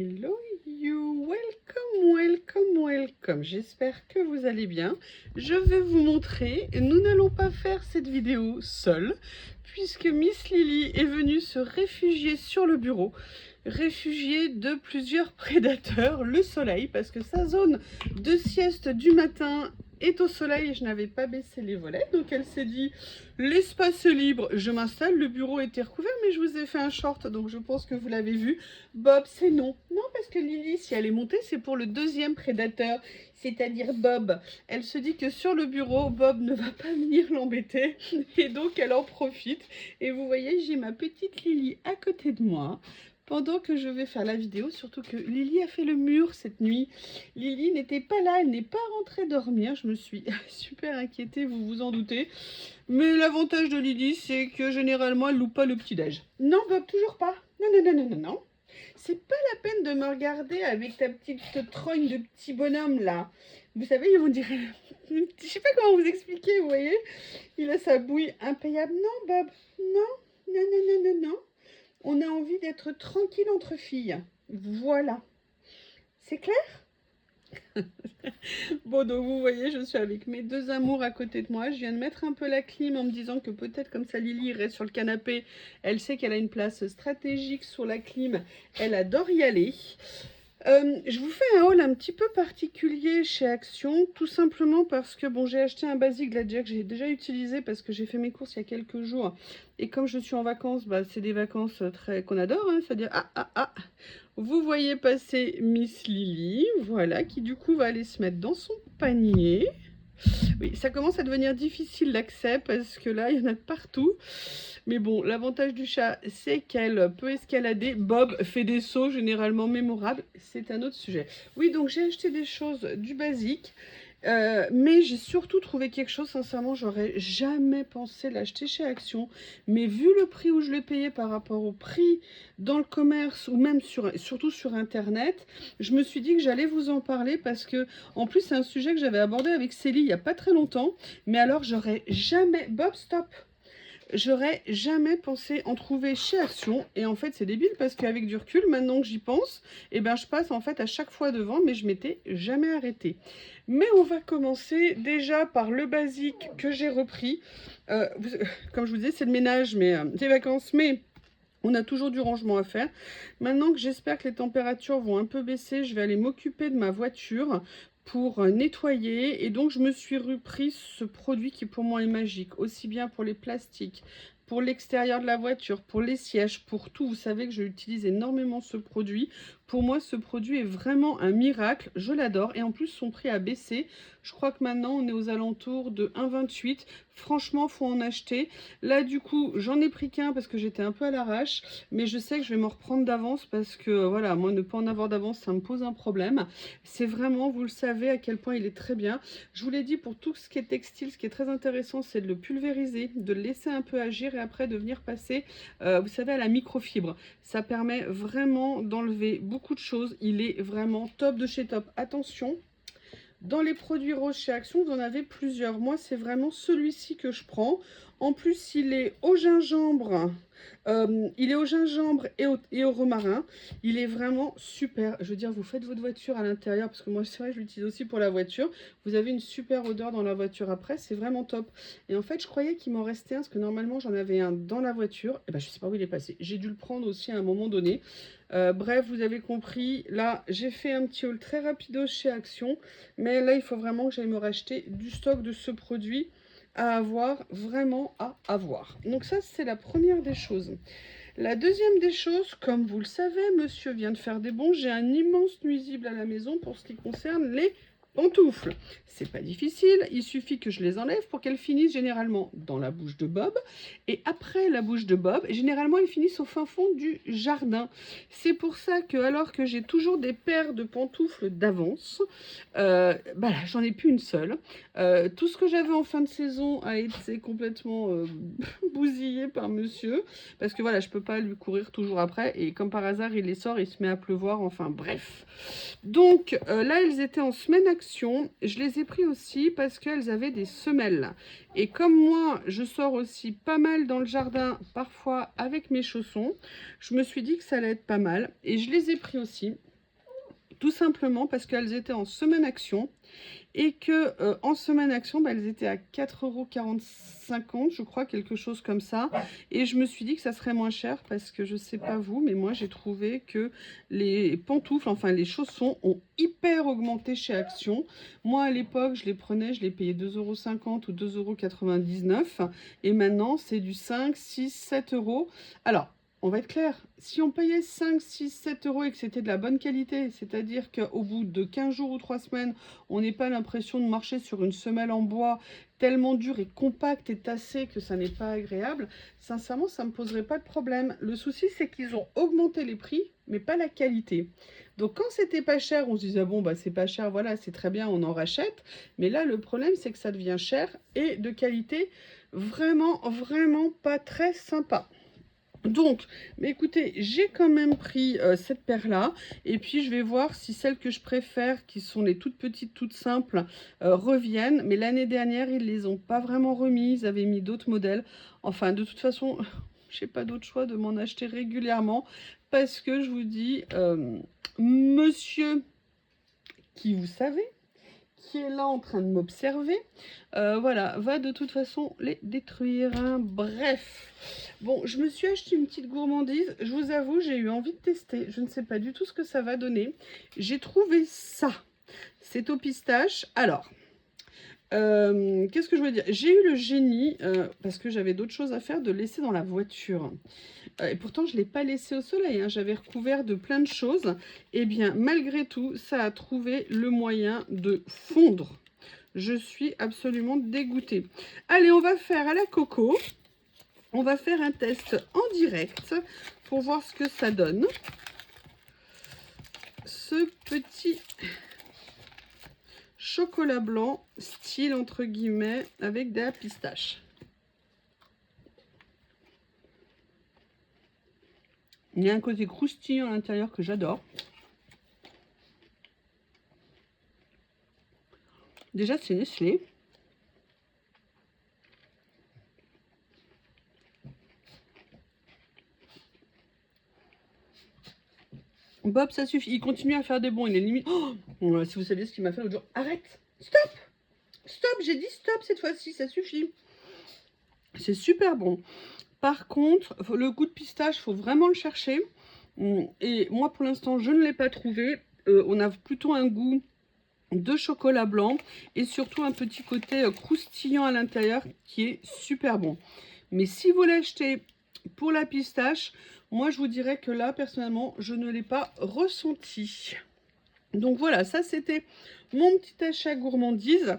Hello you, welcome. J'espère que vous allez bien. Je vais vous montrer, nous n'allons pas faire cette vidéo seule, puisque Miss Lily est venue se réfugier sur le bureau, réfugiée de plusieurs prédateurs, le soleil, parce que sa zone de sieste du matin est au soleil et je n'avais pas baissé les volets, donc elle s'est dit l'espace est libre, je m'installe, le bureau était recouvert, mais je vous ai fait un short, donc je pense que vous l'avez vu. Bob, c'est non, parce que Lily, si elle est montée, c'est pour le deuxième prédateur, c'est-à-dire Bob. Elle se dit que sur le bureau, Bob ne va pas venir l'embêter, et donc elle en profite, et vous voyez, j'ai ma petite Lily à côté de moi, pendant que je vais faire la vidéo, surtout que Lily a fait le mur cette nuit. Lily n'était pas là, elle n'est pas rentrée dormir. Je me suis super inquiétée, vous vous en doutez. Mais l'avantage de Lily, c'est que généralement, elle loupe pas le petit-déj. Non, Bob, toujours pas. Non. C'est pas la peine de me regarder avec ta petite trogne de petit bonhomme là. Vous savez, on dirait... Je sais pas comment vous expliquer, vous voyez. Il a sa bouille impayable. Non, Bob, non. On a envie d'être tranquille entre filles. Voilà. C'est clair? Bon, donc vous voyez, je suis avec mes deux amours à côté de moi. Je viens de mettre un peu la clim en me disant que peut-être comme ça Lily reste sur le canapé. Elle sait qu'elle a une place stratégique sur la clim. Elle adore y aller. Je vous fais un haul un petit peu particulier chez Action, tout simplement parce que bon, j'ai acheté un basique Gladjack que j'ai déjà utilisé parce que j'ai fait mes courses il y a quelques jours et comme je suis en vacances, bah, c'est des vacances très qu'on adore, hein, c'est-à-dire vous voyez passer Miss Lily, voilà, qui du coup va aller se mettre dans son panier. Oui, ça commence à devenir difficile l'accès parce que là, il y en a de partout. Mais bon, l'avantage du chat, c'est qu'elle peut escalader. Bob fait des sauts généralement mémorables. C'est un autre sujet. Oui, donc j'ai acheté des choses du basique. Mais j'ai surtout trouvé quelque chose, sincèrement, j'aurais jamais pensé l'acheter chez Action. Mais vu le prix où je l'ai payé par rapport au prix dans le commerce ou même surtout sur Internet, je me suis dit que j'allais vous en parler parce que, en plus, c'est un sujet que j'avais abordé avec Célie il n'y a pas très longtemps. Mais alors, j'aurais jamais... Bob, stop! J'aurais jamais pensé en trouver chez Action. Et en fait, c'est débile parce qu'avec du recul, maintenant que j'y pense, eh ben, je passe en fait à chaque fois devant, mais je m'étais jamais arrêtée. Mais on va commencer déjà par le basique que j'ai repris. Comme je vous disais, c'est le ménage, mais des vacances, mais... On a toujours du rangement à faire. Maintenant que j'espère que les températures vont un peu baisser, je vais aller m'occuper de ma voiture pour nettoyer. Et donc, je me suis repris ce produit qui pour moi est magique. Aussi bien pour les plastiques, pour l'extérieur de la voiture, pour les sièges, pour tout. Vous savez que j'utilise énormément ce produit. Pour moi, ce produit est vraiment un miracle. Je l'adore. Et en plus, son prix a baissé. Je crois que maintenant, on est aux alentours de 1,28. Franchement, faut en acheter. Là, du coup, j'en ai pris qu'un parce que j'étais un peu à l'arrache. Mais je sais que je vais m'en reprendre d'avance parce que, voilà, moi, ne pas en avoir d'avance, ça me pose un problème. C'est vraiment, vous le savez, à quel point il est très bien. Je vous l'ai dit, pour tout ce qui est textile, ce qui est très intéressant, c'est de le pulvériser, de le laisser un peu agir et après de venir passer, vous savez, à la microfibre. Ça permet vraiment d'enlever beaucoup de choses. Il est vraiment top de chez top. Attention, dans les produits roses chez Action, vous en avez plusieurs. Moi, c'est vraiment celui-ci que je prends. En plus, il est au gingembre. Et au romarin. Il est vraiment super. Je veux dire, vous faites votre voiture à l'intérieur, parce que moi, c'est vrai, je l'utilise aussi pour la voiture. Vous avez une super odeur dans la voiture après. C'est vraiment top. Et en fait, je croyais qu'il m'en restait un, parce que normalement, j'en avais un dans la voiture. Et ben, je sais pas où il est passé. J'ai dû le prendre aussi à un moment donné. Bref, vous avez compris. Là, j'ai fait un petit haul très rapido chez Action. Mais là, il faut vraiment que j'aille me racheter du stock de ce produit à avoir, vraiment à avoir. Donc ça, c'est la première des choses. La deuxième des choses, comme vous le savez, monsieur vient de faire des bons. J'ai un immense nuisible à la maison pour ce qui concerne les pantoufles. C'est pas difficile, il suffit que je les enlève pour qu'elles finissent généralement dans la bouche de Bob. Et après la bouche de Bob, généralement elles finissent au fin fond du jardin. C'est pour ça que alors que j'ai toujours des paires de pantoufles d'avance, bah là, j'en ai plus une seule. Tout ce que j'avais en fin de saison a été complètement bousillé par monsieur. Parce que voilà, je peux pas lui courir toujours après. Et comme par hasard, il les sort, il se met à pleuvoir. Enfin bref. Donc là, elles étaient en semaine action. Je les ai pris aussi parce qu'elles avaient des semelles. Et comme moi, je sors aussi pas mal dans le jardin, parfois avec mes chaussons, je me suis dit que ça allait être pas mal. Et je les ai pris aussi. Tout simplement parce qu'elles étaient en semaine action et que en semaine action, elles étaient à 4,40 € je crois, quelque chose comme ça. Et je me suis dit que ça serait moins cher parce que je sais pas vous, mais moi j'ai trouvé que les pantoufles, enfin les chaussons ont hyper augmenté chez Action. Moi à l'époque, je les prenais, je les payais 2,50 € ou 2,99 € et maintenant c'est du 5, 6, 7 €. Alors, on va être clair, si on payait 5, 6, 7 € et que c'était de la bonne qualité, c'est-à-dire qu'au bout de 15 jours ou 3 semaines, on n'ait pas l'impression de marcher sur une semelle en bois tellement dure et compacte et tassée que ça n'est pas agréable, sincèrement, ça ne me poserait pas de problème. Le souci, c'est qu'ils ont augmenté les prix, mais pas la qualité. Donc quand c'était pas cher, on se disait, ah bon, bah c'est pas cher, voilà, c'est très bien, on en rachète. Mais là, le problème, c'est que ça devient cher et de qualité vraiment, vraiment pas très sympa. Donc, mais écoutez, j'ai quand même pris cette paire-là. Et puis, je vais voir si celles que je préfère, qui sont les toutes petites, toutes simples, reviennent. Mais l'année dernière, ils les ont pas vraiment remis. Ils avaient mis d'autres modèles. Enfin, de toute façon, j'ai pas d'autre choix de m'en acheter régulièrement. Parce que, je vous dis, monsieur, qui vous savez, qui est là en train de m'observer, voilà, va de toute façon les détruire, hein. Bref, bon, je me suis acheté une petite gourmandise, je vous avoue, j'ai eu envie de tester, je ne sais pas du tout ce que ça va donner. J'ai trouvé ça, c'est au pistache. Alors, qu'est-ce que je voulais dire? J'ai eu le génie, parce que j'avais d'autres choses à faire, de laisser dans la voiture. Et pourtant, je ne l'ai pas laissé au soleil, hein. J'avais recouvert de plein de choses. Et bien, malgré tout, ça a trouvé le moyen de fondre. Je suis absolument dégoûtée. Allez, on va faire à la coco. On va faire un test en direct pour voir ce que ça donne. Ce petit chocolat blanc, style entre guillemets, avec de la pistache. Il y a un côté croustillant à l'intérieur que j'adore. Déjà, c'est Nestlé. Bob, ça suffit. Il continue à faire des bons. Il est limite... Oh, si vous saviez ce qu'il m'a fait l'autre jour. Arrête. Stop. Stop. J'ai dit stop cette fois-ci. Ça suffit. C'est super bon. Par contre, le goût de pistache, il faut vraiment le chercher. Et moi, pour l'instant, je ne l'ai pas trouvé. On a plutôt un goût de chocolat blanc. Et surtout un petit côté croustillant à l'intérieur qui est super bon. Mais si vous l'achetez pour la pistache, moi je vous dirais que là personnellement je ne l'ai pas ressenti. Donc voilà, ça c'était mon petit achat gourmandise.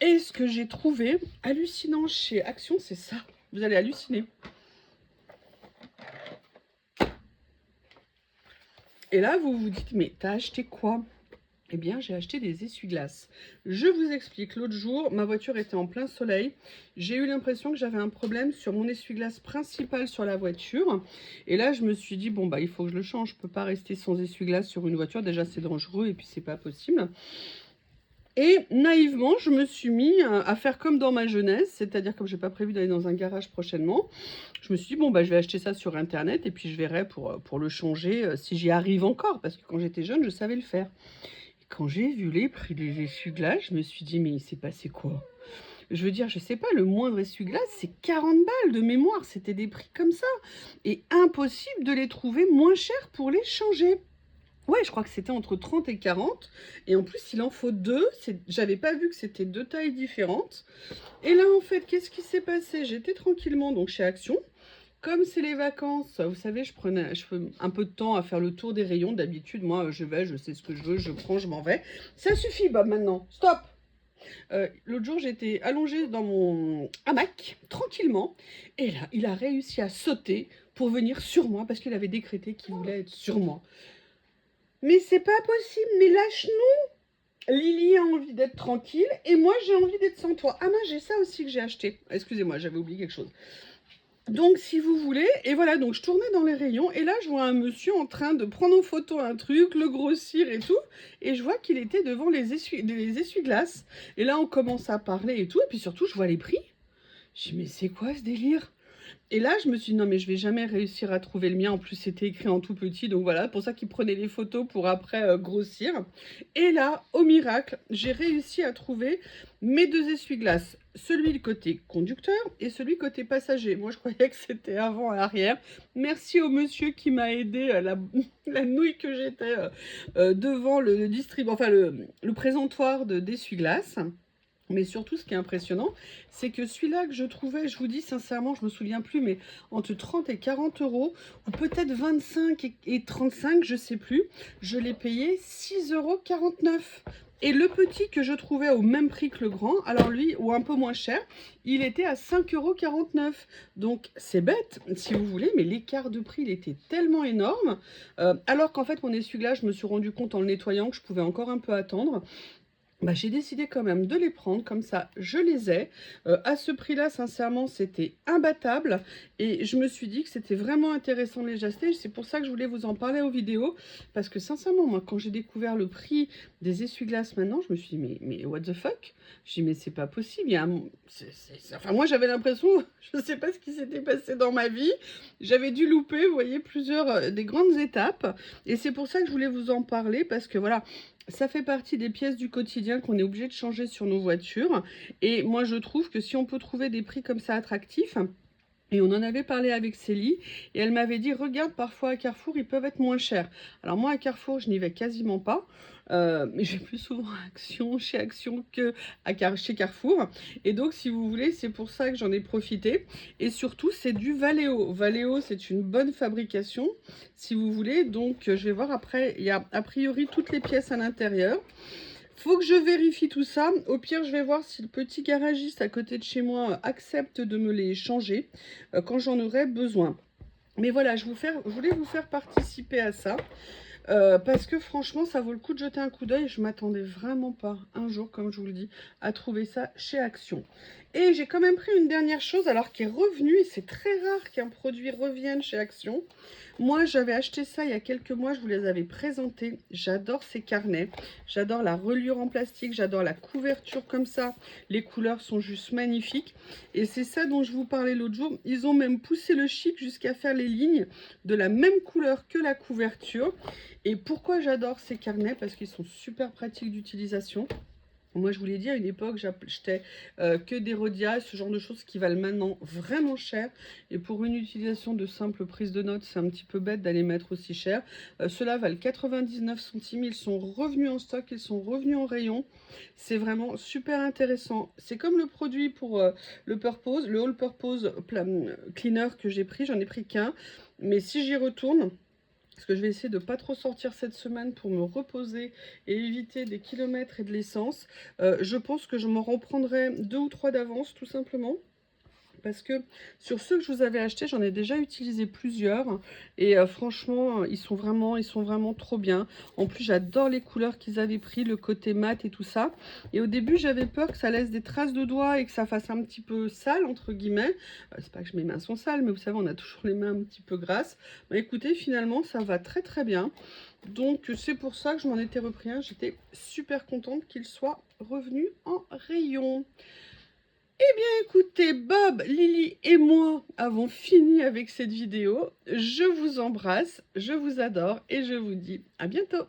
Et ce que j'ai trouvé hallucinant chez Action, c'est ça. Vous allez halluciner. Et là vous vous dites, mais t'as acheté quoi? Eh bien, j'ai acheté des essuie-glaces. Je vous explique, l'autre jour, ma voiture était en plein soleil. J'ai eu l'impression que j'avais un problème sur mon essuie-glace principal sur la voiture. Et là, je me suis dit, bon, bah, il faut que je le change. Je ne peux pas rester sans essuie-glace sur une voiture. Déjà, c'est dangereux et puis, c'est pas possible. Et naïvement, je me suis mis à faire comme dans ma jeunesse, c'est-à-dire comme je n'ai pas prévu d'aller dans un garage prochainement, je me suis dit, bon, bah, je vais acheter ça sur Internet et puis je verrai pour le changer si j'y arrive encore. Parce que quand j'étais jeune, je savais le faire. Quand j'ai vu les prix des essuie-glaces, je me suis dit, mais il s'est passé quoi? Je veux dire, je sais pas, le moindre essuie-glace, c'est 40 balles de mémoire. C'était des prix comme ça. Et impossible de les trouver moins chers pour les changer. Ouais, je crois que c'était entre 30 et 40. Et en plus, il en faut deux. J'avais pas vu que c'était deux tailles différentes. Et là, en fait, qu'est-ce qui s'est passé? J'étais tranquillement donc chez Action. Comme c'est les vacances, vous savez, je fais un peu de temps à faire le tour des rayons. D'habitude, moi, je vais, je sais ce que je veux, je prends, je m'en vais. Ça suffit, Bob, maintenant. Stop. L'autre jour, j'étais allongée dans mon hamac, tranquillement. Et là, il a réussi à sauter pour venir sur moi, parce qu'il avait décrété qu'il voulait être sur moi. Mais c'est pas possible, mais lâche-nous. Lily a envie d'être tranquille, et moi, j'ai envie d'être sans toi. Ah mince, j'ai ça aussi que j'ai acheté. Excusez-moi, j'avais oublié quelque chose. Donc, si vous voulez, et voilà, donc je tournais dans les rayons, et là, je vois un monsieur en train de prendre en photo un truc, le grossir et tout, et je vois qu'il était devant les essuie-glaces. Et là, on commence à parler et tout, et puis surtout, je vois les prix. Je dis, mais c'est quoi ce délire? Et là, je me suis dit: «Non, mais je vais jamais réussir à trouver le mien». En plus, c'était écrit en tout petit, donc voilà, pour ça qu'il prenait les photos pour après, grossir. Et là, au miracle, j'ai réussi à trouver mes 2 essuie-glaces. Celui du côté conducteur et celui côté passager. Moi, je croyais que c'était avant et arrière. Merci au monsieur qui m'a aidé, la la nouille que j'étais, devant enfin le présentoir d'essuie-glaces. Mais surtout, ce qui est impressionnant, c'est que celui-là que je trouvais, je vous dis sincèrement, je me souviens plus, mais entre 30 et 40 euros, ou peut-être 25 et 35, je sais plus, je l'ai payé 6,49 €. Et le petit que je trouvais au même prix que le grand, alors lui, ou un peu moins cher, il était à 5,49 €. Donc c'est bête, si vous voulez, mais l'écart de prix, il était tellement énorme. Alors qu'en fait, mon essuie-glace, je me suis rendu compte en le nettoyant que je pouvais encore un peu attendre. Bah, j'ai décidé quand même de les prendre, comme ça je les ai. À ce prix-là, sincèrement, c'était imbattable et je me suis dit que c'était vraiment intéressant de les acheter. C'est pour ça que je voulais vous en parler aux vidéos, parce que sincèrement, moi, quand j'ai découvert le prix des essuie-glaces maintenant, je me suis dit: «Mais what the fuck?» Je dis: «Mais c'est pas possible, il y a un m enfin moi j'avais l'impression, je sais pas ce qui s'était passé dans ma vie, j'avais dû louper, vous voyez, plusieurs, des grandes étapes et c'est pour ça que je voulais vous en parler parce que voilà, ça fait partie des pièces du quotidien qu'on est obligé de changer sur nos voitures. Et moi, je trouve que si on peut trouver des prix comme ça attractifs, et on en avait parlé avec Célie, et elle m'avait dit: «Regarde, parfois à Carrefour, ils peuvent être moins chers». Alors moi, à Carrefour, je n'y vais quasiment pas, mais je vais plus souvent à Action, chez Action que chez Carrefour. Et donc, si vous voulez, c'est pour ça que j'en ai profité. Et surtout, c'est du Valeo. Valeo, c'est une bonne fabrication, si vous voulez. Donc, je vais voir après. Il y a a priori toutes les pièces à l'intérieur. Faut que je vérifie tout ça. Au pire, je vais voir si le petit garagiste à côté de chez moi accepte de me les changer quand j'en aurai besoin. Mais voilà, je voulais vous faire participer à ça. Parce que franchement, ça vaut le coup de jeter un coup d'œil. Je m'attendais vraiment pas, un jour, comme je vous le dis, à trouver ça chez Action. Et j'ai quand même pris une dernière chose, alors qui est revenue, et c'est très rare qu'un produit revienne chez Action. Moi, j'avais acheté ça il y a quelques mois, je vous les avais présentés. J'adore ces carnets, j'adore la reliure en plastique, j'adore la couverture comme ça. Les couleurs sont juste magnifiques. Et c'est ça dont je vous parlais l'autre jour. Ils ont même poussé le chic jusqu'à faire les lignes de la même couleur que la couverture. Et pourquoi j'adore ces carnets? Parce qu'ils sont super pratiques d'utilisation. Moi, je vous l'ai dit, à une époque, j'achetais que des Rhodia, ce genre de choses qui valent maintenant vraiment cher. Et pour une utilisation de simple prise de notes, c'est un petit peu bête d'aller mettre aussi cher. Ceux-là valent 99 centimes. Ils sont revenus en stock, ils sont revenus en rayon. C'est vraiment super intéressant. C'est comme le produit pour le Purpose, le All Purpose Cleaner que j'ai pris. J'en ai pris qu'un. Mais si j'y retourne, parce que je vais essayer de ne pas trop sortir cette semaine pour me reposer et éviter des kilomètres et de l'essence. Je pense que je m'en reprendrai 2 ou 3 d'avance, tout simplement. Parce que sur ceux que je vous avais achetés, j'en ai déjà utilisé plusieurs. Et franchement, ils sont vraiment trop bien. En plus, j'adore les couleurs qu'ils avaient pris, le côté mat et tout ça. Et au début, j'avais peur que ça laisse des traces de doigts et que ça fasse un petit peu sale, entre guillemets. C'est pas que mes mains sont sales, mais vous savez, on a toujours les mains un petit peu grasses. Bah, écoutez, finalement, ça va très bien. Donc, c'est pour ça que je m'en étais repris un. J'étais super contente qu'il soit revenu en rayon. Eh bien, écoutez, Bob, Lily et moi avons fini avec cette vidéo. Je vous embrasse, je vous adore et je vous dis à bientôt.